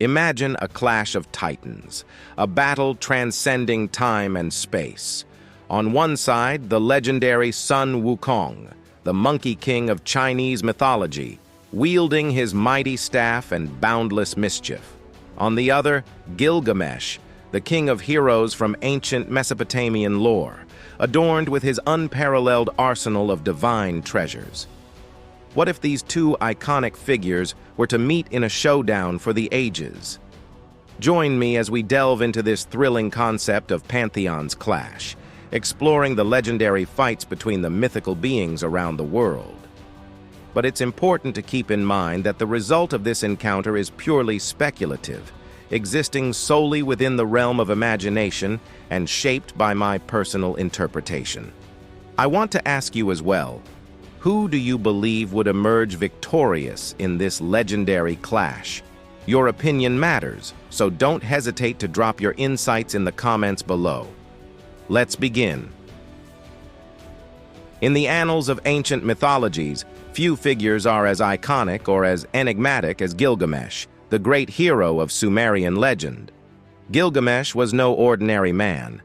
Imagine a clash of titans, a battle transcending time and space. On one side, the legendary Sun Wukong, the Monkey King of Chinese mythology, wielding his mighty staff and boundless mischief. On the other, Gilgamesh, the king of heroes from ancient Mesopotamian lore, adorned with his unparalleled arsenal of divine treasures. What if these two iconic figures were to meet in a showdown for the ages? Join me as we delve into this thrilling concept of Pantheons clash, exploring the legendary fights between the mythical beings around the world. But it's important to keep in mind that the result of this encounter is purely speculative, existing solely within the realm of imagination and shaped by my personal interpretation. I want to ask you as well, who do you believe would emerge victorious in this legendary clash? Your opinion matters, so don't hesitate to drop your insights in the comments below. Let's begin. In the annals of ancient mythologies, few figures are as iconic or as enigmatic as Gilgamesh, the great hero of Sumerian legend. Gilgamesh was no ordinary man.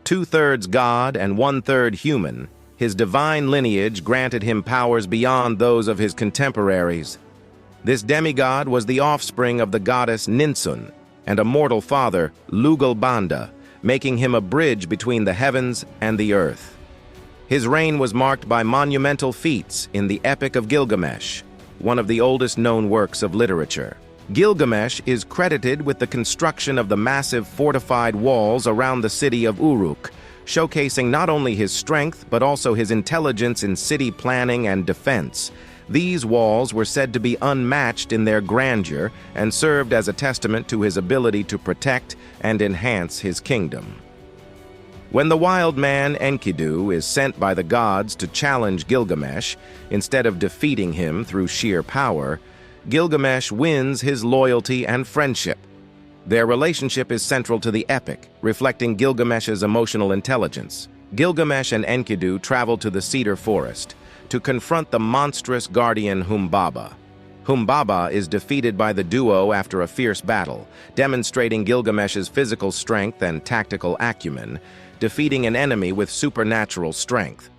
2/3 god and 1/3 human, his divine lineage granted him powers beyond those of his contemporaries. This demigod was the offspring of the goddess Ninsun and a mortal father, Lugalbanda, making him a bridge between the heavens and the earth. His reign was marked by monumental feats in the Epic of Gilgamesh, one of the oldest known works of literature. Gilgamesh is credited with the construction of the massive fortified walls around the city of Uruk, showcasing not only his strength but also his intelligence in city planning and defense. These walls were said to be unmatched in their grandeur and served as a testament to his ability to protect and enhance his kingdom. When the wild man Enkidu is sent by the gods to challenge Gilgamesh, instead of defeating him through sheer power, Gilgamesh wins his loyalty and friendship. Their relationship is central to the epic, reflecting Gilgamesh's emotional intelligence. Gilgamesh and Enkidu travel to the cedar forest to confront the monstrous guardian Humbaba. Humbaba is defeated by the duo after a fierce battle, demonstrating Gilgamesh's physical strength and tactical acumen, defeating an enemy with supernatural strength.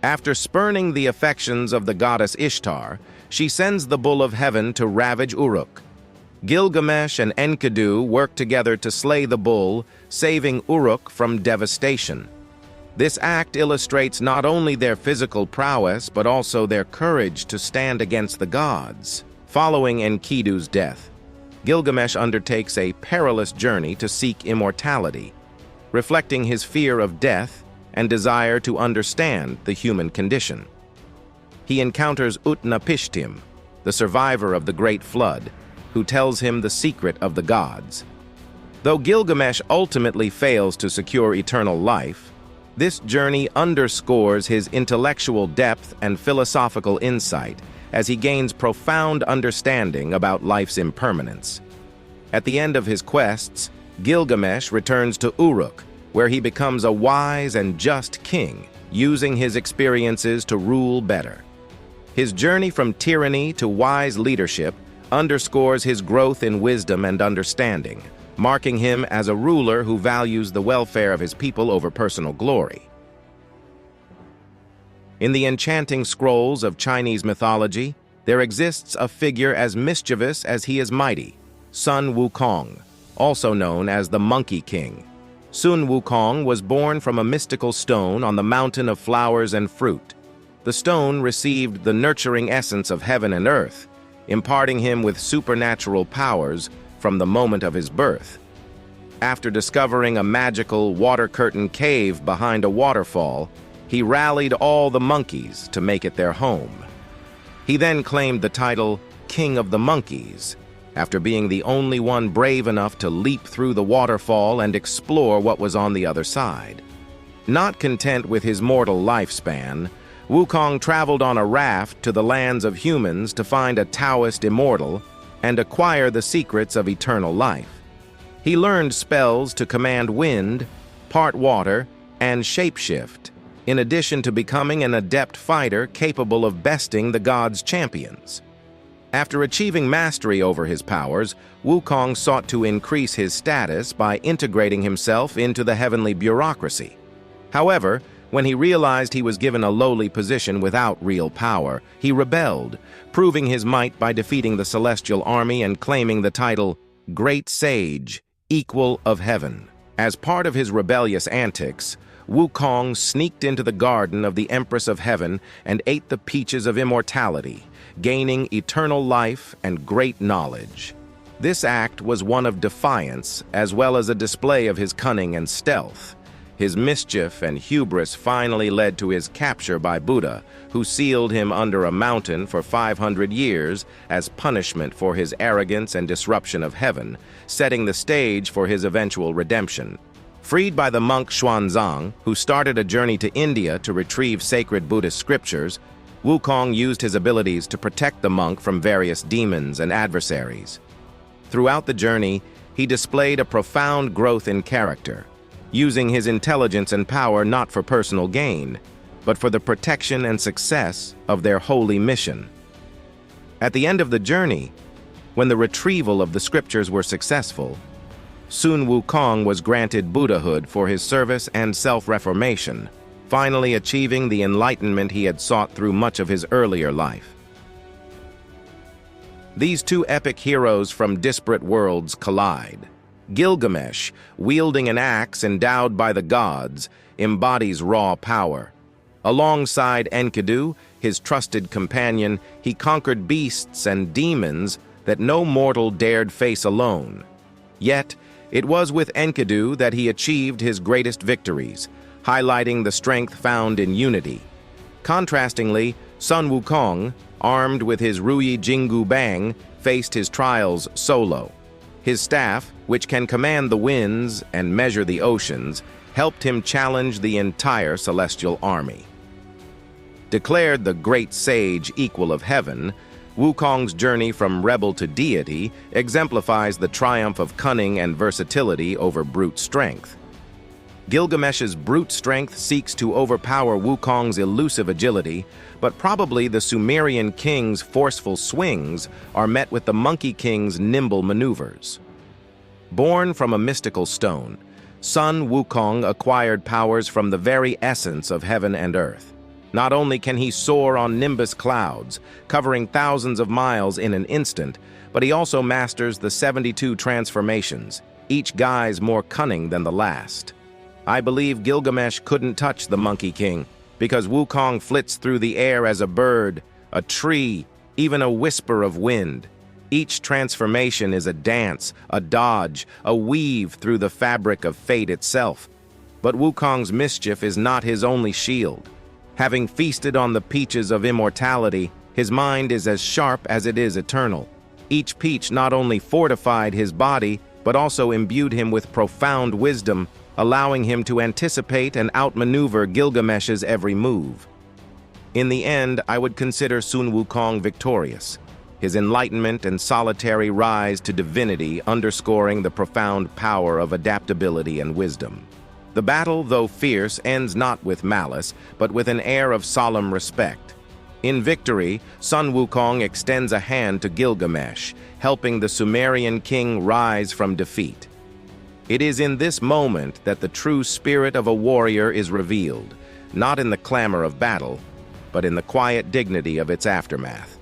After spurning the affections of the goddess Ishtar, she sends the bull of heaven to ravage Uruk. Gilgamesh and Enkidu work together to slay the bull, saving Uruk from devastation. This act illustrates not only their physical prowess but also their courage to stand against the gods. Following Enkidu's death, Gilgamesh undertakes a perilous journey to seek immortality, reflecting his fear of death and desire to understand the human condition. He encounters Utnapishtim, the survivor of the Great Flood, who tells him the secret of the gods. Though Gilgamesh ultimately fails to secure eternal life, this journey underscores his intellectual depth and philosophical insight as he gains profound understanding about life's impermanence. At the end of his quests, Gilgamesh returns to Uruk, where he becomes a wise and just king, using his experiences to rule better. His journey from tyranny to wise leadership underscores his growth in wisdom and understanding, marking him as a ruler who values the welfare of his people over personal glory. In the enchanting scrolls of Chinese mythology, there exists a figure as mischievous as he is mighty, Sun Wukong, also known as the Monkey King. Sun Wukong was born from a mystical stone on the mountain of flowers and fruit. The stone received the nurturing essence of heaven and earth, imparting him with supernatural powers from the moment of his birth. After discovering a magical water curtain cave behind a waterfall, he rallied all the monkeys to make it their home. He then claimed the title King of the Monkeys, after being the only one brave enough to leap through the waterfall and explore what was on the other side. Not content with his mortal lifespan, Wukong traveled on a raft to the lands of humans to find a Taoist immortal and acquire the secrets of eternal life. He learned spells to command wind, part water, and shapeshift, in addition to becoming an adept fighter capable of besting the gods' champions. After achieving mastery over his powers, Wukong sought to increase his status by integrating himself into the heavenly bureaucracy. However, when he realized he was given a lowly position without real power, he rebelled, proving his might by defeating the celestial army and claiming the title Great Sage, Equal of Heaven. As part of his rebellious antics, Wukong sneaked into the garden of the Empress of Heaven and ate the peaches of immortality, gaining eternal life and great knowledge. This act was one of defiance, as well as a display of his cunning and stealth. His mischief and hubris finally led to his capture by Buddha, who sealed him under a mountain for 500 years as punishment for his arrogance and disruption of heaven, setting the stage for his eventual redemption. Freed by the monk Xuanzang, who started a journey to India to retrieve sacred Buddhist scriptures, Wukong used his abilities to protect the monk from various demons and adversaries. Throughout the journey, he displayed a profound growth in character, using his intelligence and power not for personal gain, but for the protection and success of their holy mission. At the end of the journey, when the retrieval of the scriptures were successful, Sun Wukong was granted Buddhahood for his service and self-reformation, finally achieving the enlightenment he had sought through much of his earlier life. These two epic heroes from disparate worlds collide. Gilgamesh, wielding an axe endowed by the gods, embodies raw power. Alongside Enkidu, his trusted companion, he conquered beasts and demons that no mortal dared face alone. Yet, it was with Enkidu that he achieved his greatest victories, highlighting the strength found in unity. Contrastingly, Sun Wukong, armed with his Ruyi Jinggu Bang, faced his trials solo. His staff, which can command the winds and measure the oceans, helped him challenge the entire celestial army. Declared the Great Sage Equal of Heaven, Wukong's journey from rebel to deity exemplifies the triumph of cunning and versatility over brute strength. Gilgamesh's brute strength seeks to overpower Wukong's elusive agility, but probably the Sumerian king's forceful swings are met with the Monkey King's nimble maneuvers. Born from a mystical stone, Sun Wukong acquired powers from the very essence of heaven and earth. Not only can he soar on nimbus clouds, covering thousands of miles in an instant, but he also masters the 72 transformations, each guise more cunning than the last. I believe Gilgamesh couldn't touch the Monkey King, because Wukong flits through the air as a bird, a tree, even a whisper of wind. Each transformation is a dance, a dodge, a weave through the fabric of fate itself. But Wukong's mischief is not his only shield. Having feasted on the peaches of immortality, his mind is as sharp as it is eternal. Each peach not only fortified his body, but also imbued him with profound wisdom, allowing him to anticipate and outmaneuver Gilgamesh's every move. In the end, I would consider Sun Wukong victorious, his enlightenment and solitary rise to divinity underscoring the profound power of adaptability and wisdom. The battle, though fierce, ends not with malice, but with an air of solemn respect. In victory, Sun Wukong extends a hand to Gilgamesh, helping the Sumerian king rise from defeat. It is in this moment that the true spirit of a warrior is revealed, not in the clamor of battle, but in the quiet dignity of its aftermath.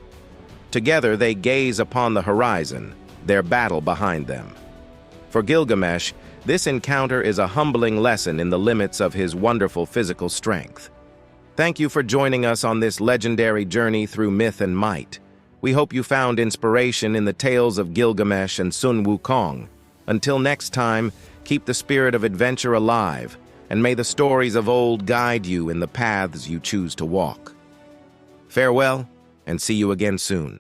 Together they gaze upon the horizon, their battle behind them. For Gilgamesh, this encounter is a humbling lesson in the limits of his wonderful physical strength. Thank you for joining us on this legendary journey through myth and might. We hope you found inspiration in the tales of Gilgamesh and Sun Wukong. Until next time, keep the spirit of adventure alive, and may the stories of old guide you in the paths you choose to walk. Farewell, and see you again soon.